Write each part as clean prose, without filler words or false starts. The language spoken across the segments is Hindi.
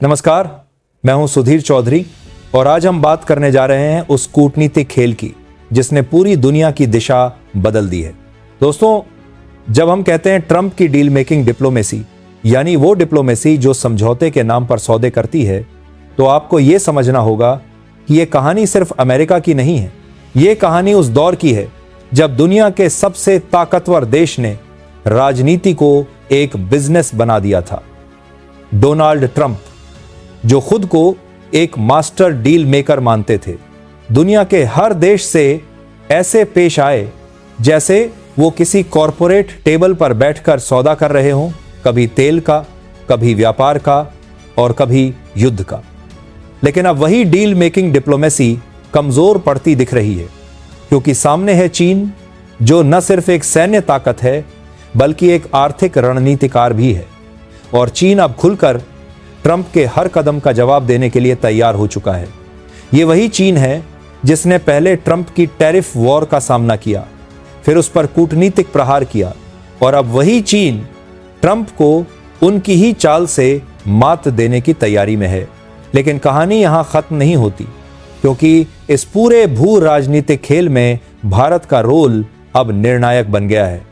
नमस्कार, मैं हूं सुधीर चौधरी और आज हम बात करने जा रहे हैं उस कूटनीतिक खेल की जिसने पूरी दुनिया की दिशा बदल दी है। दोस्तों, जब हम कहते हैं ट्रंप की डील मेकिंग डिप्लोमेसी, यानी वो डिप्लोमेसी जो समझौते के नाम पर सौदे करती है, तो आपको यह समझना होगा कि यह कहानी सिर्फ अमेरिका की नहीं है। यह कहानी उस दौर की है जब दुनिया के सबसे ताकतवर देश ने राजनीति को एक बिजनेस बना दिया था। डोनाल्ड ट्रंप, जो खुद को एक मास्टर डील मेकर मानते थे, दुनिया के हर देश से ऐसे पेश आए जैसे वो किसी कॉरपोरेट टेबल पर बैठकर सौदा कर रहे हों, कभी तेल का, कभी व्यापार का और कभी युद्ध का। लेकिन अब वही डील मेकिंग डिप्लोमेसी कमजोर पड़ती दिख रही है, क्योंकि सामने है चीन, जो न सिर्फ एक सैन्य ताकत है बल्कि एक आर्थिक रणनीतिकार भी है। और चीन अब खुलकर ट्रंप के हर कदम का जवाब देने के लिए तैयार हो चुका है। ये वही चीन है जिसने पहले ट्रंप की टैरिफ वॉर का सामना किया, फिर उस पर कूटनीतिक प्रहार किया, और अब वही चीन ट्रंप को उनकी ही चाल से मात देने की तैयारी में है। लेकिन कहानी यहां खत्म नहीं होती, क्योंकि इस पूरे भू राजनीतिक खेल में भारत का रोल अब निर्णायक बन गया है।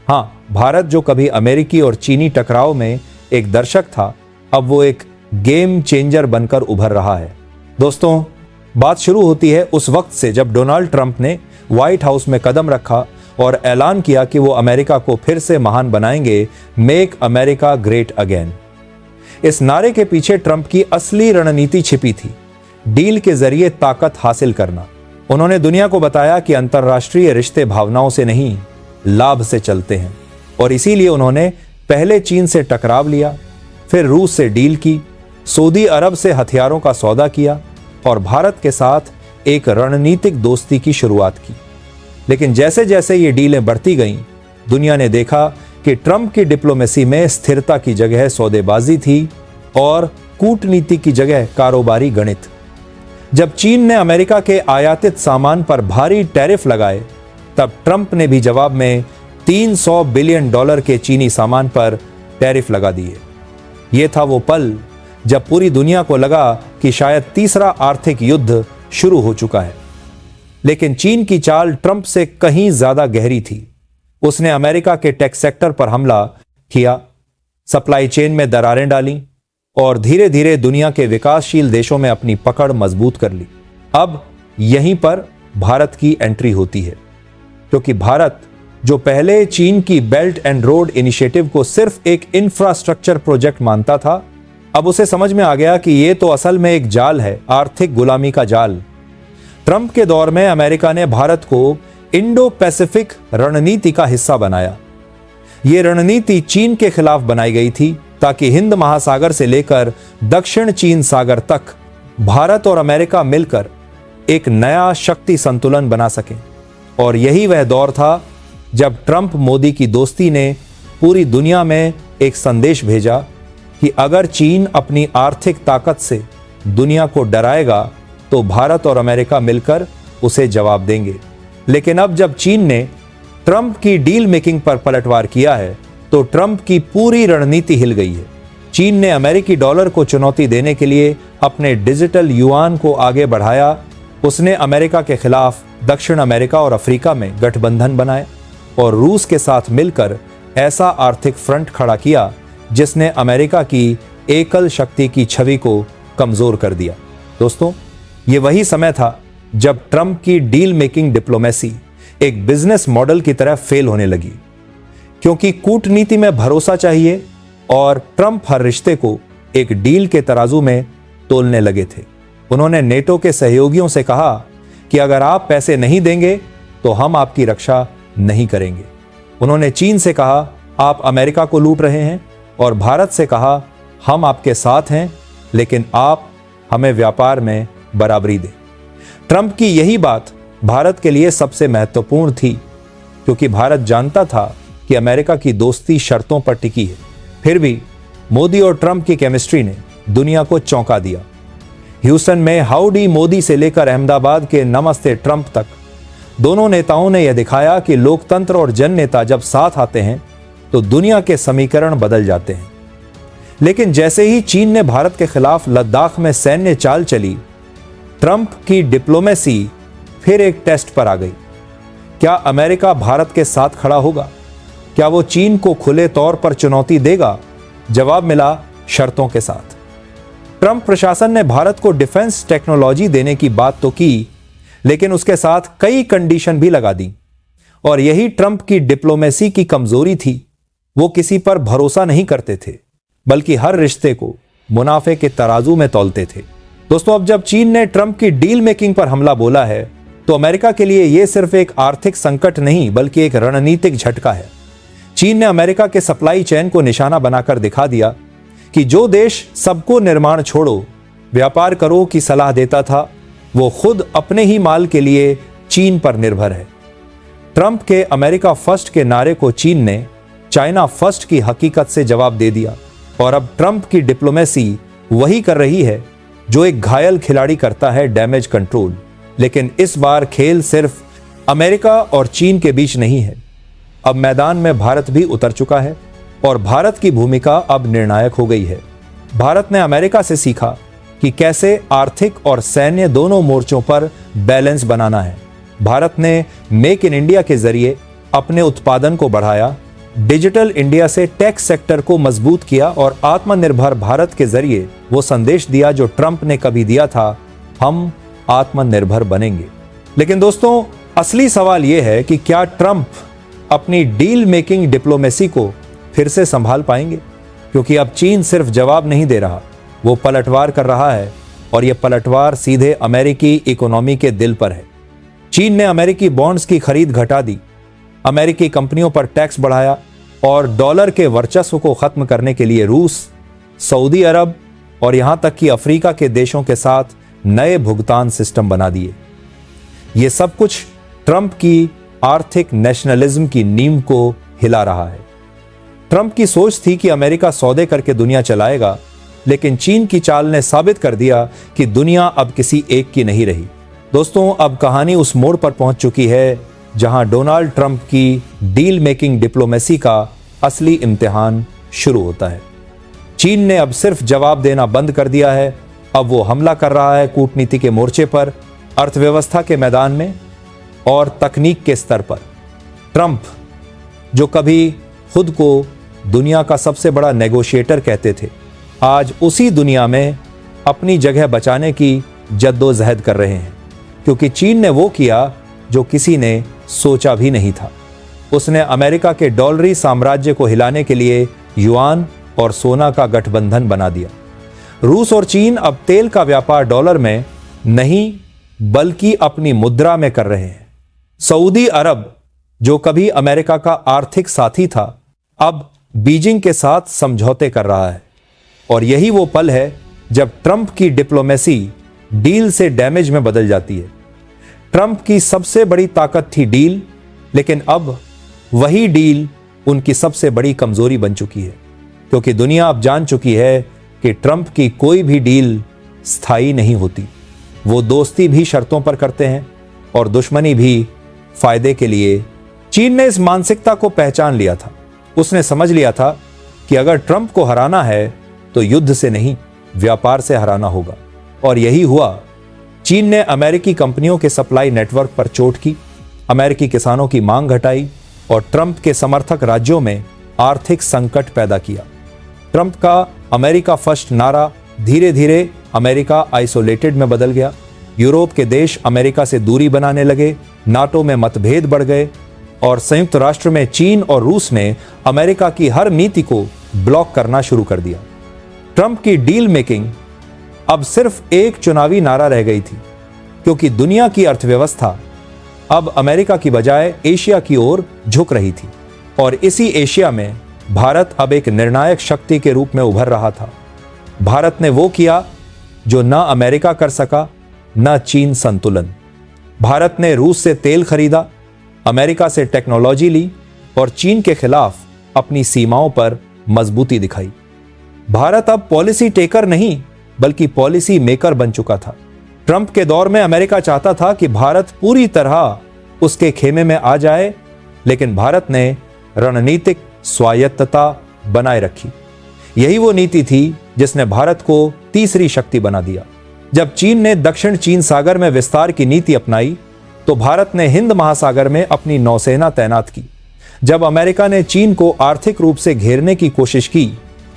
हां, भारत जो कभी अमेरिकी और चीनी टकराव में एक दर्शक था, अब वो एक गेम चेंजर बनकर उभर रहा है। दोस्तों, बात शुरू होती है उस वक्त से जब डोनाल्ड ट्रंप ने व्हाइट हाउस में कदम रखा और ऐलान किया कि वो अमेरिका को फिर से महान बनाएंगे, मेक अमेरिका ग्रेट अगेन। इस नारे के पीछे ट्रंप की असली रणनीति छिपी थी, डील के जरिए ताकत हासिल करना। उन्होंने दुनिया को बताया कि अंतर्राष्ट्रीय रिश्ते भावनाओं से नहीं, लाभ से चलते हैं, और इसीलिए उन्होंने पहले चीन से टकराव लिया, फिर रूस से डील की, सऊदी अरब से हथियारों का सौदा किया और भारत के साथ एक रणनीतिक दोस्ती की शुरुआत की। लेकिन जैसे जैसे ये डीलें बढ़ती गईं, दुनिया ने देखा कि ट्रंप की डिप्लोमेसी में स्थिरता की जगह सौदेबाजी थी और कूटनीति की जगह कारोबारी गणित। जब चीन ने अमेरिका के आयातित सामान पर भारी टैरिफ लगाए, तब ट्रंप ने भी जवाब में $300 बिलियन के चीनी सामान पर टैरिफ लगा दिए। यह था वो पल जब पूरी दुनिया को लगा कि शायद तीसरा आर्थिक युद्ध शुरू हो चुका है। लेकिन चीन की चाल ट्रंप से कहीं ज्यादा गहरी थी। उसने अमेरिका के टेक सेक्टर पर हमला किया, सप्लाई चेन में दरारें डाली और धीरे धीरे दुनिया के विकासशील देशों में अपनी पकड़ मजबूत कर ली। अब यहीं पर भारत की एंट्री होती है, क्योंकि भारत, जो पहले चीन की बेल्ट एंड रोड इनिशिएटिव को सिर्फ एक इंफ्रास्ट्रक्चर प्रोजेक्ट मानता था, अब उसे समझ में आ गया कि यह तो असल में एक जाल है, आर्थिक गुलामी का जाल। ट्रंप के दौर में अमेरिका ने भारत को इंडो पैसिफिक रणनीति का हिस्सा बनाया। यह रणनीति चीन के खिलाफ बनाई गई थी ताकि हिंद महासागर से लेकर दक्षिण चीन सागर तक भारत और अमेरिका मिलकर एक नया शक्ति संतुलन बना सकें। और यही वह दौर था जब ट्रंप मोदी की दोस्ती ने पूरी दुनिया में एक संदेश भेजा कि अगर चीन अपनी आर्थिक ताकत से दुनिया को डराएगा तो भारत और अमेरिका मिलकर उसे जवाब देंगे। लेकिन अब जब चीन ने ट्रंप की डील मेकिंग पर पलटवार किया है, तो ट्रंप की पूरी रणनीति हिल गई है। चीन ने अमेरिकी डॉलर को चुनौती देने के लिए अपने डिजिटल युआन को आगे बढ़ाया। उसने अमेरिका के खिलाफ दक्षिण अमेरिका और अफ्रीका में गठबंधन बनाए और रूस के साथ मिलकर ऐसा आर्थिक फ्रंट खड़ा किया जिसने अमेरिका की एकल शक्ति की छवि को कमजोर कर दिया। दोस्तों, ये वही समय था जब ट्रंप की डील मेकिंग डिप्लोमेसी एक बिजनेस मॉडल की तरह फेल होने लगी, क्योंकि कूटनीति में भरोसा चाहिए और ट्रंप हर रिश्ते को एक डील के तराजू में तोलने लगे थे। उन्होंने नेटो के सहयोगियों से कहा कि अगर आप पैसे नहीं देंगे तो हम आपकी रक्षा नहीं करेंगे। उन्होंने चीन से कहा, आप अमेरिका को लूट रहे हैं, और भारत से कहा, हम आपके साथ हैं, लेकिन आप हमें व्यापार में बराबरी दें। ट्रंप की यही बात भारत के लिए सबसे महत्वपूर्ण थी, क्योंकि भारत जानता था कि अमेरिका की दोस्ती शर्तों पर टिकी है। फिर भी मोदी और ट्रंप की केमिस्ट्री ने दुनिया को चौंका दिया। ह्यूस्टन में हाउडी मोदी से लेकर अहमदाबाद के नमस्ते ट्रंप तक दोनों नेताओं ने यह दिखाया कि लोकतंत्र और जननेता जब साथ आते हैं तो दुनिया के समीकरण बदल जाते हैं। लेकिन जैसे ही चीन ने भारत के खिलाफ लद्दाख में सैन्य चाल चली, ट्रंप की डिप्लोमेसी फिर एक टेस्ट पर आ गई। क्या अमेरिका भारत के साथ खड़ा होगा? क्या वो चीन को खुले तौर पर चुनौती देगा? जवाब मिला, शर्तों के साथ। ट्रंप प्रशासन ने भारत को डिफेंस टेक्नोलॉजी देने की बात तो की, लेकिन उसके साथ कई कंडीशन भी लगा दी। और यही ट्रंप की डिप्लोमेसी की कमजोरी थी। वो किसी पर भरोसा नहीं करते थे, बल्कि हर रिश्ते को मुनाफे के तराजू में तौलते थे। दोस्तों, अब जब चीन ने ट्रंप की डील मेकिंग पर हमला बोला है, तो अमेरिका के लिए यह सिर्फ एक आर्थिक संकट नहीं, बल्कि एक रणनीतिक झटका है। चीन ने अमेरिका के सप्लाई चेन को निशाना बनाकर दिखा दिया कि जो देश सबको निर्माण छोड़ो, व्यापार करो की सलाह देता था, वो खुद अपने ही माल के लिए चीन पर निर्भर है। ट्रंप के अमेरिका फर्स्ट के नारे को चीन ने चाइना फर्स्ट की हकीकत से जवाब दे दिया। और अब ट्रंप की डिप्लोमेसी वही कर रही है जो एक घायल खिलाड़ी करता है, डैमेज कंट्रोल। लेकिन इस बार खेल सिर्फ अमेरिका और चीन के बीच नहीं है। अब मैदान में भारत भी उतर चुका है और भारत की भूमिका अब निर्णायक हो गई है। भारत ने अमेरिका से सीखा कि कैसे आर्थिक और सैन्य दोनों मोर्चों पर बैलेंस बनाना है। भारत ने मेक इन इंडिया के जरिए अपने उत्पादन को बढ़ाया, डिजिटल इंडिया से टेक सेक्टर को मजबूत किया और आत्मनिर्भर भारत के जरिए वो संदेश दिया जो ट्रंप ने कभी दिया था, हम आत्मनिर्भर बनेंगे। लेकिन दोस्तों, असली सवाल यह है कि क्या ट्रंप अपनी डील मेकिंग डिप्लोमेसी को फिर से संभाल पाएंगे? क्योंकि अब चीन सिर्फ जवाब नहीं दे रहा, वो पलटवार कर रहा है। और यह पलटवार सीधे अमेरिकी इकोनॉमी के दिल पर है। चीन ने अमेरिकी बॉन्ड्स की खरीद घटा दी, अमेरिकी कंपनियों पर टैक्स बढ़ाया और डॉलर के वर्चस्व को खत्म करने के लिए रूस, सऊदी अरब और यहां तक कि अफ्रीका के देशों के साथ नए भुगतान सिस्टम बना दिए। यह सब कुछ ट्रंप की आर्थिक नेशनलिज्म की नींव को हिला रहा है। ट्रंप की सोच थी कि अमेरिका सौदे करके दुनिया चलाएगा, लेकिन चीन की चाल ने साबित कर दिया कि दुनिया अब किसी एक की नहीं रही। दोस्तों, अब कहानी उस मोड़ पर पहुंच चुकी है जहां डोनाल्ड ट्रंप की डील मेकिंग डिप्लोमेसी का असली इम्तिहान शुरू होता है। चीन ने अब सिर्फ जवाब देना बंद कर दिया है, अब वो हमला कर रहा है कूटनीति के मोर्चे पर, अर्थव्यवस्था के मैदान में और तकनीक के स्तर पर। ट्रंप, जो कभी खुद को दुनिया का सबसे बड़ा नेगोशिएटर कहते थे, आज उसी दुनिया में अपनी जगह बचाने की जद्दोजहद कर रहे हैं। क्योंकि चीन ने वो किया जो किसी ने सोचा भी नहीं था। उसने अमेरिका के डॉलरी साम्राज्य को हिलाने के लिए युआन और सोना का गठबंधन बना दिया। रूस और चीन अब तेल का व्यापार डॉलर में नहीं, बल्कि अपनी मुद्रा में कर रहे हैं। सऊदी अरब, जो कभी अमेरिका का आर्थिक साथी था, अब बीजिंग के साथ समझौते कर रहा है। और यही वो पल है जब ट्रंप की डिप्लोमेसी डील से डैमेज में बदल जाती है। ट्रंप की सबसे बड़ी ताकत थी डील, लेकिन अब वही डील उनकी सबसे बड़ी कमजोरी बन चुकी है। क्योंकि दुनिया अब जान चुकी है कि ट्रंप की कोई भी डील स्थायी नहीं होती। वो दोस्ती भी शर्तों पर करते हैं और दुश्मनी भी फायदे के लिए। चीन ने इस मानसिकता को पहचान लिया था। उसने समझ लिया था कि अगर ट्रंप को हराना है तो युद्ध से नहीं, व्यापार से हराना होगा। और यही हुआ। चीन ने अमेरिकी कंपनियों के सप्लाई नेटवर्क पर चोट की, अमेरिकी किसानों की मांग घटाई और ट्रंप के समर्थक राज्यों में आर्थिक संकट पैदा किया। ट्रंप का अमेरिका फर्स्ट नारा धीरे धीरे अमेरिका आइसोलेटेड में बदल गया। यूरोप के देश अमेरिका से दूरी बनाने लगे, नाटो में मतभेद बढ़ गए और संयुक्त राष्ट्र में चीन और रूस ने अमेरिका की हर नीति को ब्लॉक करना शुरू कर दिया। ट्रंप की डील मेकिंग अब सिर्फ एक चुनावी नारा रह गई थी, क्योंकि दुनिया की अर्थव्यवस्था अब अमेरिका की बजाय एशिया की ओर झुक रही थी। और इसी एशिया में भारत अब एक निर्णायक शक्ति के रूप में उभर रहा था। भारत ने वो किया जो न अमेरिका कर सका, न चीन संतुलन। भारत ने रूस से तेल खरीदा, अमेरिका से टेक्नोलॉजी ली और चीन के खिलाफ अपनी सीमाओं पर मजबूती दिखाई। भारत अब पॉलिसी टेकर नहीं, बल्कि पॉलिसी मेकर बन चुका था। ट्रंप के दौर में अमेरिका चाहता था कि भारत पूरी तरह उसके खेमे में आ जाए, लेकिन भारत ने रणनीतिक स्वायत्तता बनाए रखी। यही वो नीति थी जिसने भारत को तीसरी शक्ति बना दिया। जब चीन ने दक्षिण चीन सागर में विस्तार की नीति अपनाई तो भारत ने हिंद महासागर में अपनी नौसेना तैनात की। जब अमेरिका ने चीन को आर्थिक रूप से घेरने की कोशिश की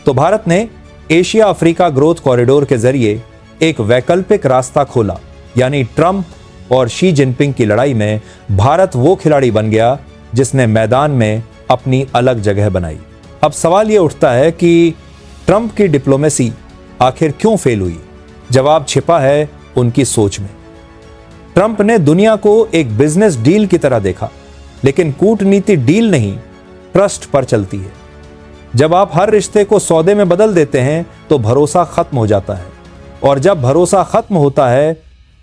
तो भारत ने एशिया अफ्रीका ग्रोथ कॉरिडोर के जरिए एक वैकल्पिक रास्ता खोला, यानी ट्रंप और शी जिनपिंग की लड़ाई में भारत वो खिलाड़ी बन गया जिसने मैदान में अपनी अलग जगह बनाई। अब सवाल यह उठता है कि ट्रंप की डिप्लोमेसी आखिर क्यों फेल हुई? जवाब छिपा है उनकी सोच में। ट्रंप ने दुनिया को एक बिजनेस डील की तरह देखा, लेकिन कूटनीति डील नहीं, ट्रस्ट पर चलती है। जब आप हर रिश्ते को सौदे में बदल देते हैं तो भरोसा खत्म हो जाता है, और जब भरोसा खत्म होता है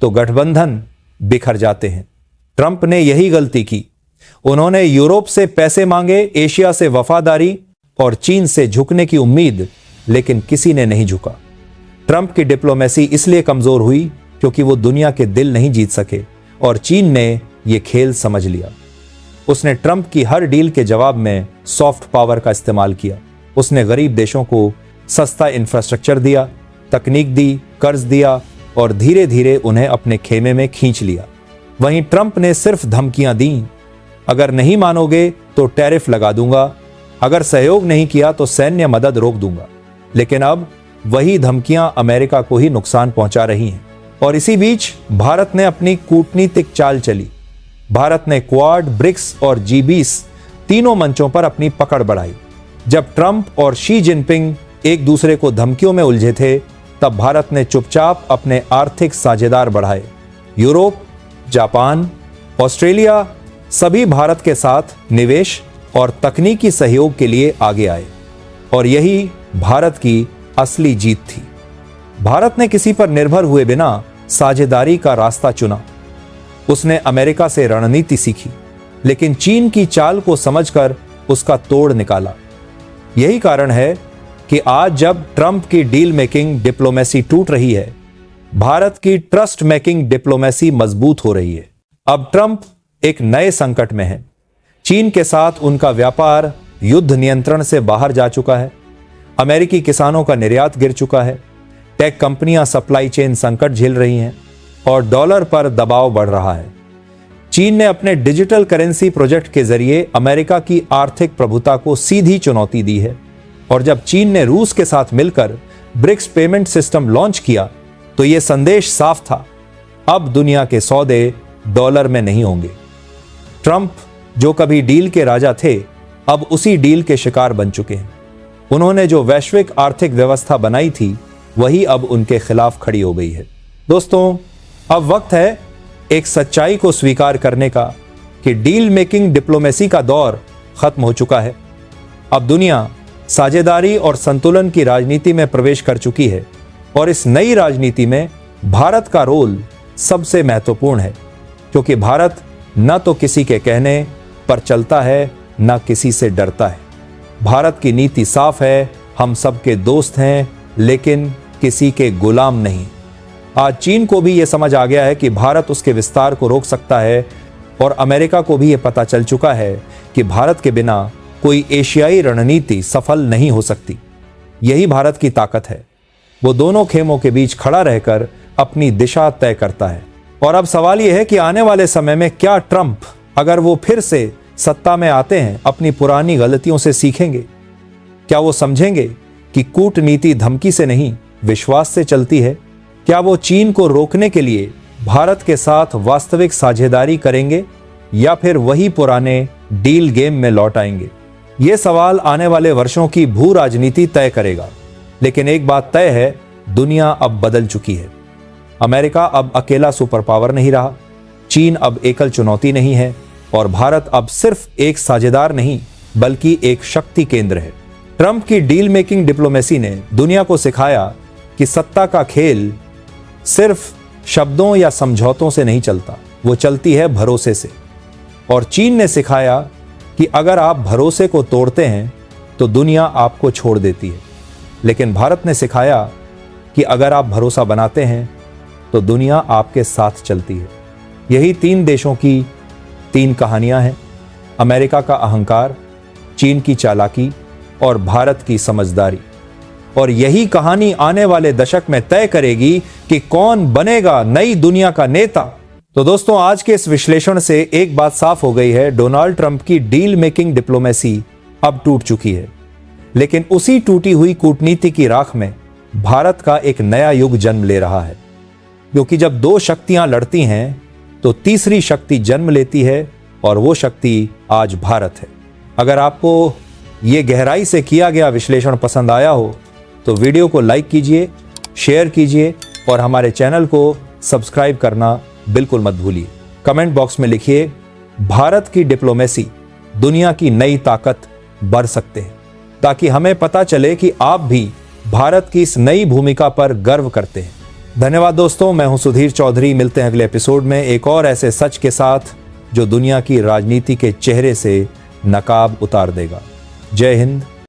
तो गठबंधन बिखर जाते हैं। ट्रंप ने यही गलती की। उन्होंने यूरोप से पैसे मांगे, एशिया से वफादारी और चीन से झुकने की उम्मीद, लेकिन किसी ने नहीं झुका। ट्रंप की डिप्लोमेसी इसलिए कमजोर हुई क्योंकि वो दुनिया के दिल नहीं जीत सके, और चीन ने यह खेल समझ लिया। उसने ट्रंप की हर डील के जवाब में सॉफ्ट पावर का इस्तेमाल किया। उसने गरीब देशों को सस्ता इंफ्रास्ट्रक्चर दिया, तकनीक दी, कर्ज दिया और धीरे धीरे उन्हें अपने खेमे में खींच लिया। वहीं ट्रंप ने सिर्फ धमकियां दी, अगर नहीं मानोगे तो टैरिफ लगा दूंगा, अगर सहयोग नहीं किया तो सैन्य मदद रोक दूंगा। लेकिन अब वही धमकियां अमेरिका को ही नुकसान पहुंचा रही हैं। और इसी बीच भारत ने अपनी कूटनीतिक चाल चली। भारत ने क्वाड, ब्रिक्स और G20 तीनों मंचों पर अपनी पकड़ बढ़ाई। जब ट्रंप और शी जिनपिंग एक दूसरे को धमकियों में उलझे थे, तब भारत ने चुपचाप अपने आर्थिक साझेदार बढ़ाए। यूरोप, जापान, ऑस्ट्रेलिया सभी भारत के साथ निवेश और तकनीकी सहयोग के लिए आगे आए, और यही भारत की असली जीत थी। भारत ने किसी पर निर्भर हुए बिना साझेदारी का रास्ता चुना। उसने अमेरिका से रणनीति सीखी, लेकिन चीन की चाल को समझकर उसका तोड़ निकाला। यही कारण है कि आज जब ट्रंप की डील मेकिंग डिप्लोमेसी टूट रही है, भारत की ट्रस्ट मेकिंग डिप्लोमेसी मजबूत हो रही है। अब ट्रंप एक नए संकट में है। चीन के साथ उनका व्यापार युद्ध नियंत्रण से बाहर जा चुका है। अमेरिकी किसानों का निर्यात गिर चुका है। टेक कंपनियां सप्लाई चेन संकट झेल रही हैं और डॉलर पर दबाव बढ़ रहा है। चीन ने अपने डिजिटल करेंसी प्रोजेक्ट के जरिए अमेरिका की आर्थिक प्रभुता को सीधी चुनौती दी है। और जब चीन ने रूस के साथ मिलकर ब्रिक्स पेमेंट सिस्टम लॉन्च किया तो यह संदेश साफ था, अब दुनिया के सौदे डॉलर में नहीं होंगे। ट्रंप जो कभी डील के राजा थे, अब उसी डील के शिकार बन चुके हैं। उन्होंने जो वैश्विक आर्थिक व्यवस्था बनाई थी, वही अब उनके खिलाफ खड़ी हो गई है। दोस्तों, अब वक्त है एक सच्चाई को स्वीकार करने का कि डील मेकिंग डिप्लोमेसी का दौर खत्म हो चुका है। अब दुनिया साझेदारी और संतुलन की राजनीति में प्रवेश कर चुकी है, और इस नई राजनीति में भारत का रोल सबसे महत्वपूर्ण है, क्योंकि भारत न तो किसी के कहने पर चलता है, न किसी से डरता है। भारत की नीति साफ है, हम सबके दोस्त हैं, लेकिन किसी के गुलाम नहीं। आज चीन को भी यह समझ आ गया है कि भारत उसके विस्तार को रोक सकता है, और अमेरिका को भी यह पता चल चुका है कि भारत के बिना कोई एशियाई रणनीति सफल नहीं हो सकती। यही भारत की ताकत है। वो दोनों खेमों के बीच खड़ा रहकर अपनी दिशा तय करता है। और अब सवाल यह है कि आने वाले समय में क्या ट्रंप, अगर वो फिर से सत्ता में आते हैं, अपनी पुरानी गलतियों से सीखेंगे? क्या वो समझेंगे कि कूटनीति धमकी से नहीं, विश्वास से चलती है? क्या वो चीन को रोकने के लिए भारत के साथ वास्तविक साझेदारी करेंगे, या फिर वही पुराने डील गेम में लौट आएंगे? ये सवाल आने वाले वर्षों की भू राजनीति तय करेगा। लेकिन एक बात तय है, दुनिया अब बदल चुकी है। अमेरिका अब अकेला सुपर पावर नहीं रहा, चीन अब एकल चुनौती नहीं है, और भारत अब सिर्फ एक साझेदार नहीं, बल्कि एक शक्ति केंद्र है। ट्रंप की डील मेकिंग डिप्लोमेसी ने दुनिया को सिखाया कि सत्ता का खेल सिर्फ शब्दों या समझौतों से नहीं चलता, वो चलती है भरोसे से। और चीन ने सिखाया कि अगर आप भरोसे को तोड़ते हैं तो दुनिया आपको छोड़ देती है। लेकिन भारत ने सिखाया कि अगर आप भरोसा बनाते हैं तो दुनिया आपके साथ चलती है। यही तीन देशों की तीन कहानियां हैं: अमेरिका का अहंकार, चीन की चालाकी और भारत की समझदारी। और यही कहानी आने वाले दशक में तय करेगी कि कौन बनेगा नई दुनिया का नेता। तो दोस्तों, आज के इस विश्लेषण से एक बात साफ हो गई है, डोनाल्ड ट्रंप की डील मेकिंग डिप्लोमेसी अब टूट चुकी है। लेकिन उसी टूटी हुई कूटनीति की राख में भारत का एक नया युग जन्म ले रहा है, क्योंकि जब दो शक्तियां लड़ती हैं तो तीसरी शक्ति जन्म लेती है, और वो शक्ति आज भारत है। अगर आपको ये गहराई से किया गया विश्लेषण पसंद आया हो तो वीडियो को लाइक कीजिए, शेयर कीजिए और हमारे चैनल को सब्सक्राइब करना बिल्कुल मत भूलिए। कमेंट बॉक्स में लिखिए, भारत की डिप्लोमेसी दुनिया की नई ताकत बढ़ सकते हैं, ताकि हमें पता चले कि आप भी भारत की इस नई भूमिका पर गर्व करते हैं। धन्यवाद दोस्तों, मैं हूं सुधीर चौधरी। मिलते हैं अगले एपिसोड में एक और ऐसे सच के साथ जो दुनिया की राजनीति के चेहरे से नकाब उतार देगा। जय हिंद,